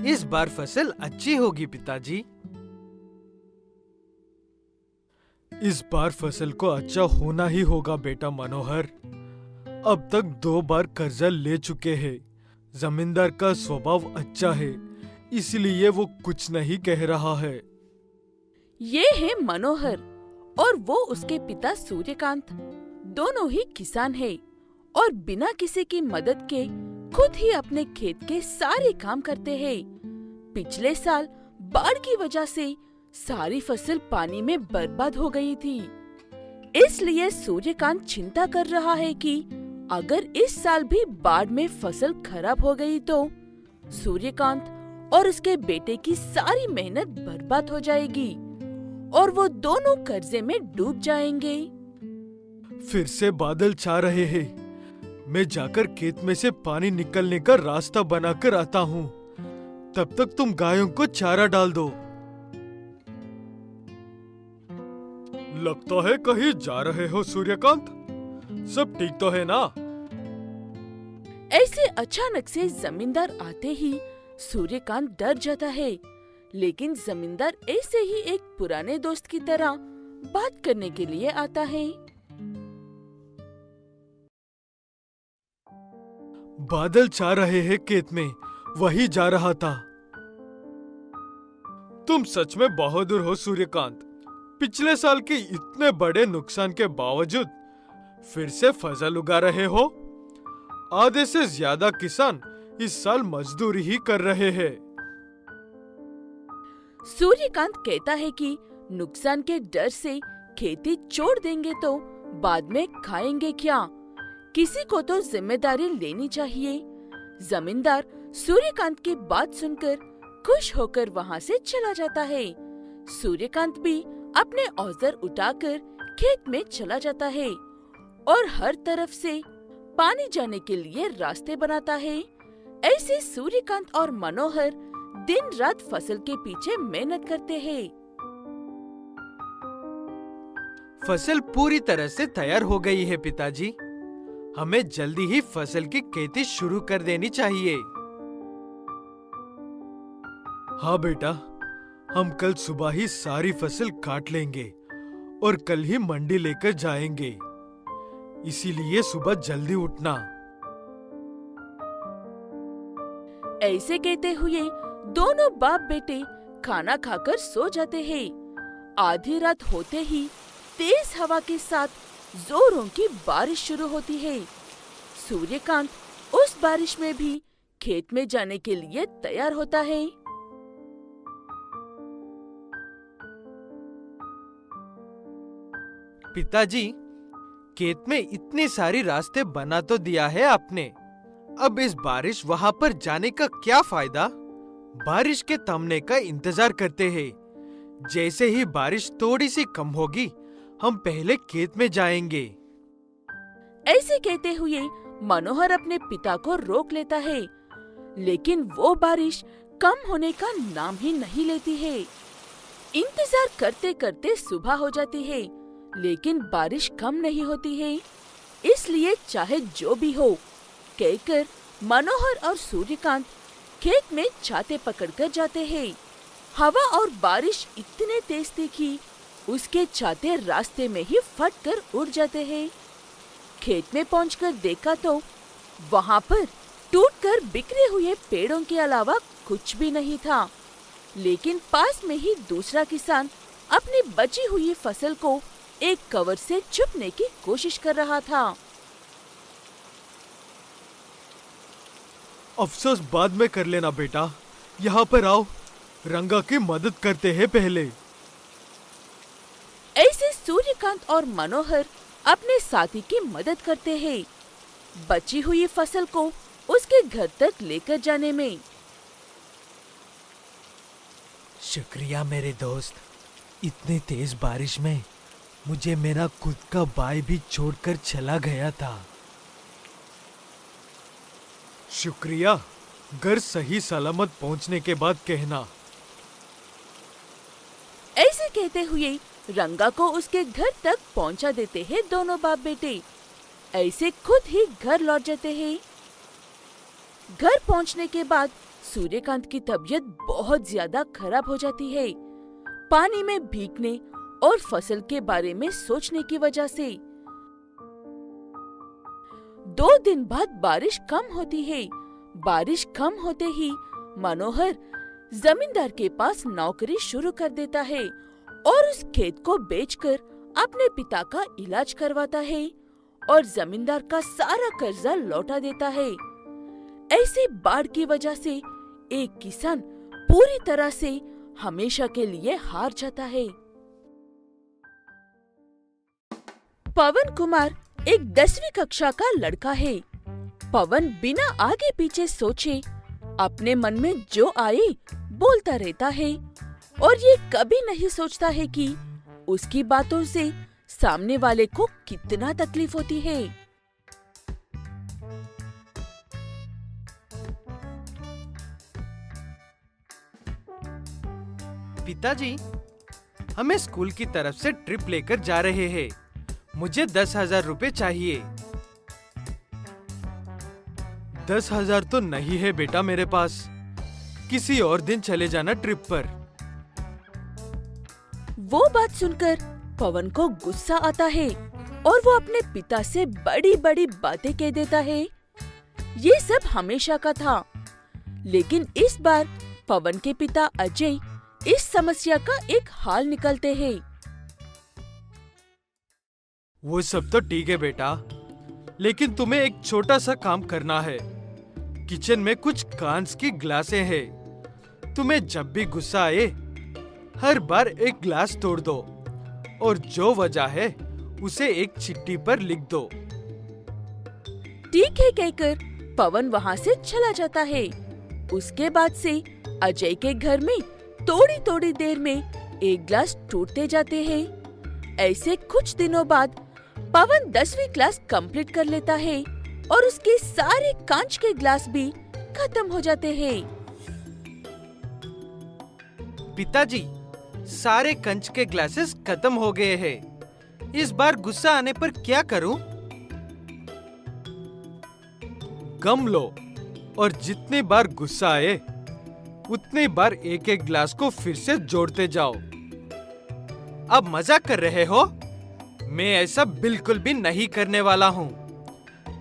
इस बार फसल अच्छी होगी पिताजी। इस बार फसल को अच्छा होना ही होगा बेटा मनोहर। अब तक 2 बार कर्जा ले चुके हैं। जमींदार का स्वभाव अच्छा है, इसलिए वो कुछ नहीं कह रहा है। ये है मनोहर और वो उसके पिता सूर्यकांत। दोनों ही किसान हैं और बिना किसी की मदद के खुद ही अपने खेत के सारे काम करते हैं। पिछले साल बाढ़ की वजह से सारी फसल पानी में बर्बाद हो गई थी। इसलिए सूर्यकांत चिंता कर रहा है कि अगर इस साल भी बाढ़ में फसल खराब हो गई तो सूर्यकांत और उसके बेटे की सारी मेहनत बर्बाद हो जाएगी और वो दोनों कर्जे में डूब जाएंगे। फिर से बादल छा रहे हैं। मैं जाकर खेत में से पानी निकलने का रास्ता बनाकर आता हूँ। तब तक तुम गायों को चारा डाल दो। लगता है कहीं जा रहे हो सूर्यकांत। सब ठीक तो है ना? ऐसे अचानक से जमींदार आते ही सूर्यकांत डर जाता है, लेकिन जमींदार ऐसे ही एक पुराने दोस्त की तरह बात करने के लिए आता है। बादल छा रहे हैं खेत में, वही जा रहा था। तुम सच में बहादुर हो सूर्यकांत। पिछले साल के इतने बड़े नुकसान के बावजूद फिर से फसल उगा रहे हो। आधे से ज्यादा किसान इस साल मजदूरी ही कर रहे हैं। सूर्यकांत कहता है कि नुकसान के डर से खेती छोड़ देंगे तो बाद में खाएंगे क्या? किसी को तो जिम्मेदारी लेनी चाहिए। जमींदार सूर्यकांत की बात सुनकर खुश होकर वहाँ से चला जाता है। सूर्यकांत भी अपने औजार उठाकर खेत में चला जाता है और हर तरफ से पानी जाने के लिए रास्ते बनाता है। ऐसे सूर्यकांत और मनोहर दिन रात फसल के पीछे मेहनत करते हैं। फसल पूरी तरह से तैयार हो गई है पिताजी। हमें जल्दी ही फसल की खेती शुरू कर देनी चाहिए। हाँ बेटा, हम कल सुबह ही सारी फसल काट लेंगे और कल ही मंडी लेकर जाएंगे। इसीलिए सुबह जल्दी उठना। ऐसे कहते हुए दोनों बाप बेटे खाना खाकर सो जाते हैं। आधी रात होते ही तेज हवा के साथ जोरों की बारिश शुरू होती है। सूर्यकांत उस बारिश में भी खेत में जाने के लिए तैयार होता है। पिताजी, खेत में इतनी सारी रास्ते बना तो दिया है आपने। अब इस बारिश वहाँ पर जाने का क्या फायदा? बारिश के थमने का इंतजार करते हैं। जैसे ही बारिश थोड़ी सी कम होगी, हम पहले खेत में जाएंगे। ऐसे कहते हुए मनोहर अपने पिता को रोक लेता है, लेकिन वो बारिश कम होने का नाम ही नहीं लेती है। इंतजार करते करते सुबह हो जाती है, लेकिन बारिश कम नहीं होती है। इसलिए चाहे जो भी हो कहकर मनोहर और सूर्यकांत खेत में छाते पकड़कर जाते हैं। हवा और बारिश इतने तेज थी कि उसके छाते रास्ते में ही फटकर उड़ जाते हैं। खेत में पहुंचकर देखा तो वहां पर टूटकर बिखरे हुए पेड़ों के अलावा कुछ भी नहीं था। लेकिन पास में ही दूसरा किसान अपनी बची हुई फसल को एक कवर से छुपने की कोशिश कर रहा था। अफसोस बाद में कर लेना बेटा। यहाँ पर आओ, रंगा की मदद करते हैं पहले। ऐसे सूर्यकांत और मनोहर अपने साथी की मदद करते हैं, बची हुई फसल को उसके घर तक लेकर जाने में। शुक्रिया मेरे दोस्त। इतनी तेज बारिश में मुझे मेरा खुद का भाई भी छोड़कर चला गया था। शुक्रिया। घर सही सलामत पहुंचने के बाद कहना। ऐसे कहते हुए रंगा को उसके घर तक पहुंचा देते हैं दोनों बाप बेटे। ऐसे खुद ही घर लौट जाते हैं। घर पहुंचने के बाद सूर्यकांत की तबीयत बहुत ज्यादा खराब हो जाती है, पानी में भीगने और फसल के बारे में सोचने की वजह से। 2 दिन बाद बारिश कम होती है। बारिश कम होते ही मनोहर जमींदार के पास नौकरी शुरू कर देता है और उस खेत को बेचकर अपने पिता का इलाज करवाता है और जमींदार का सारा कर्जा लौटा देता है। ऐसी बाढ़ की वजह से एक किसान पूरी तरह से हमेशा के लिए हार जाता है। पवन कुमार एक 10वीं कक्षा का लड़का है। पवन बिना आगे पीछे सोचे अपने मन में जो आए बोलता रहता है और ये कभी नहीं सोचता है कि उसकी बातों से सामने वाले को कितना तकलीफ होती है। पिताजी, हमें स्कूल की तरफ से ट्रिप लेकर जा रहे हैं। मुझे 10,000 रुपए चाहिए। 10,000 तो नहीं है बेटा मेरे पास। किसी और दिन चले जाना ट्रिप पर। वो बात सुनकर पवन को गुस्सा आता है और वो अपने पिता से बड़ी बड़ी बातें कह देता है। ये सब हमेशा का था, लेकिन इस बार पवन के पिता अजय इस समस्या का एक हाल निकलते हैं। वो सब तो ठीक है बेटा, लेकिन तुम्हें एक छोटा सा काम करना है। किचन में कुछ कांच की ग्लासें हैं। तुम्हें जब भी गुस्सा आए हर बार एक ग्लास तोड़ दो और जो वजह है उसे एक चिट्ठी पर लिख दो। ठीक है कहकर पवन वहाँ से चला जाता है। उसके बाद से अजय के घर में थोड़ी थोड़ी देर में एक ग्लास टूटते जाते हैं। ऐसे कुछ दिनों बाद पवन 10वीं क्लास कंप्लीट कर लेता है और उसके सारे कांच के ग्लास भी खत्म हो जाते हैं। पिताजी, सारे कंच के ग्लासेस खत्म हो गए हैं। इस बार गुस्सा आने पर क्या करूं? गम लो और जितनी बार गुस्सा आए उतनी बार एक एक ग्लास को फिर से जोड़ते जाओ। अब मजाक कर रहे हो? मैं ऐसा बिल्कुल भी नहीं करने वाला हूँ।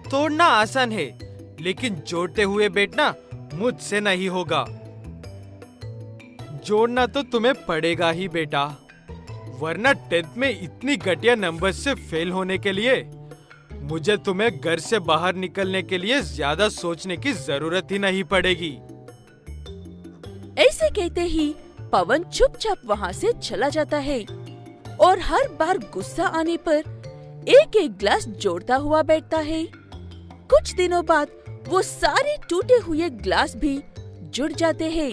तोड़ना आसान है, लेकिन जोड़ते हुए बैठना मुझसे नहीं होगा। जोड़ना तो तुम्हें पड़ेगा ही बेटा, वरना 10th में इतनी घटिया नंबर से फेल होने के लिए मुझे तुम्हें घर से बाहर निकलने के लिए ज्यादा सोचने की जरूरत ही नहीं पड़ेगी। ऐसे कहते ही पवन चुपचाप वहाँ से चला जाता है और हर बार गुस्सा आने पर एक एक ग्लास जोड़ता हुआ बैठता है। कुछ दिनों बाद वो सारे टूटे हुए ग्लास भी जुड़ जाते हैं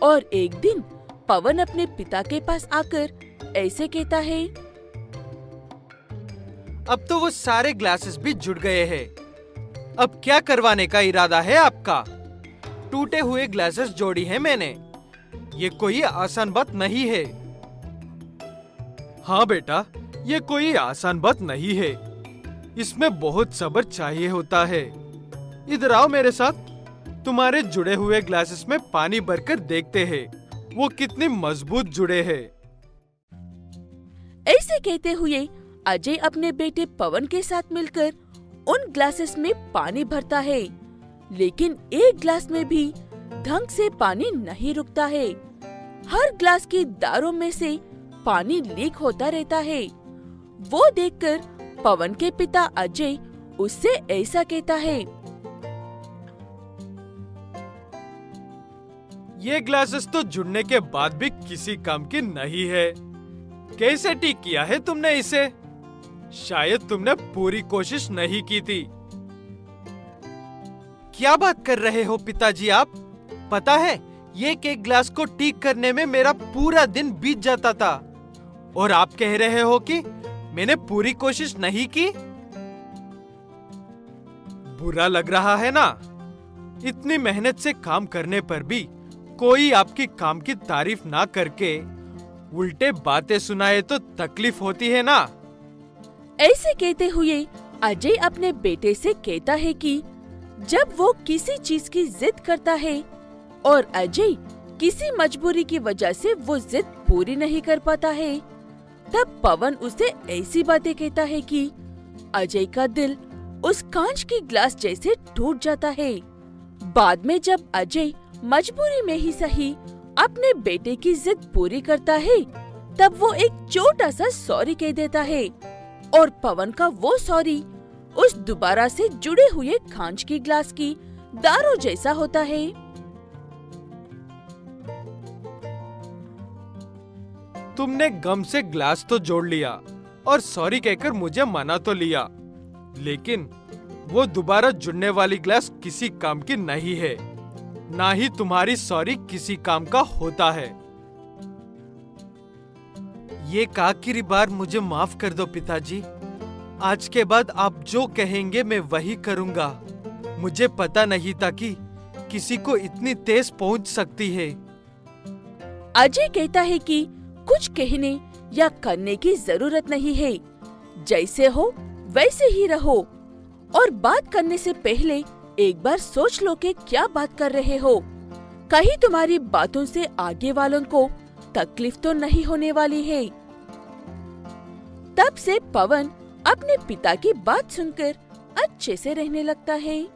और एक दिन पवन अपने पिता के पास आकर ऐसे कहता है। अब तो वो सारे ग्लासेस भी जुड़ गए हैं। अब क्या करवाने का इरादा है आपका? टूटे हुए ग्लासेस जोड़ी है मैंने। ये कोई आसान बात नहीं है। हाँ बेटा, ये कोई आसान बात नहीं है। इसमें बहुत सब्र चाहिए होता है। इधर आओ मेरे साथ। तुम्हारे जुड़े हुए ग्लासेस में पानी भरकर देखते हैं वो कितनी मजबूत जुड़े हैं। ऐसे कहते हुए अजय अपने बेटे पवन के साथ मिलकर उन ग्लासेस में पानी भरता है, लेकिन एक ग्लास में भी ढंग से पानी नहीं रुकता है। हर ग्लास की दारों में से पानी लीक होता रहता है। वो देखकर पवन के पिता अजय उससे ऐसा कहता है। ये ग्लासेस तो जुड़ने के बाद भी किसी काम की नहीं है। कैसे ठीक किया है तुमने इसे? शायद तुमने पूरी कोशिश नहीं की थी। क्या बात कर रहे हो पिताजी आप? पता है, ये एक ग्लास को ठीक करने में मेरा पूरा दिन बीत जाता था और आप कह रहे हो कि मैंने पूरी कोशिश नहीं की? बुरा लग रहा है ना? इतनी मेहनत से काम करने पर भी कोई आपकी काम की तारीफ ना करके उल्टे बातें सुनाए तो तकलीफ होती है ना? ऐसे कहते हुए अजय अपने बेटे से कहता है कि जब वो किसी चीज की जिद करता है और अजय किसी मजबूरी की वजह से वो जिद पूरी नहीं कर पाता है। तब पवन उसे ऐसी बातें कहता है कि अजय का दिल उस कांच की ग्लास जैसे टूट जाता है। बाद में जब अजय मजबूरी में ही सही अपने बेटे की जिद पूरी करता है, तब वो एक छोटा सा सॉरी कह देता है और पवन का वो सॉरी उस दोबारा से जुड़े हुए कांच की ग्लास की दारू जैसा होता है। तुमने गम से ग्लास तो जोड़ लिया और सॉरी कहकर मुझे मना तो लिया, लेकिन वो दोबारा जुड़ने वाली ग्लास किसी काम की नहीं है, ना ही तुम्हारी सॉरी किसी काम का होता है। ये आखिरी बार मुझे माफ कर दो पिताजी। आज के बाद आप जो कहेंगे मैं वही करूंगा। मुझे पता नहीं था कि किसी को इतनी तेज पहुंच सकती है। अजय कहता है कि कुछ कहने या करने की जरूरत नहीं है, जैसे हो वैसे ही रहो और बात करने से पहले एक बार सोच लो कि क्या बात कर रहे हो। कहीं तुम्हारी बातों से आगे वालों को तकलीफ तो नहीं होने वाली है। तब से पवन अपने पिता की बात सुनकर अच्छे से रहने लगता है।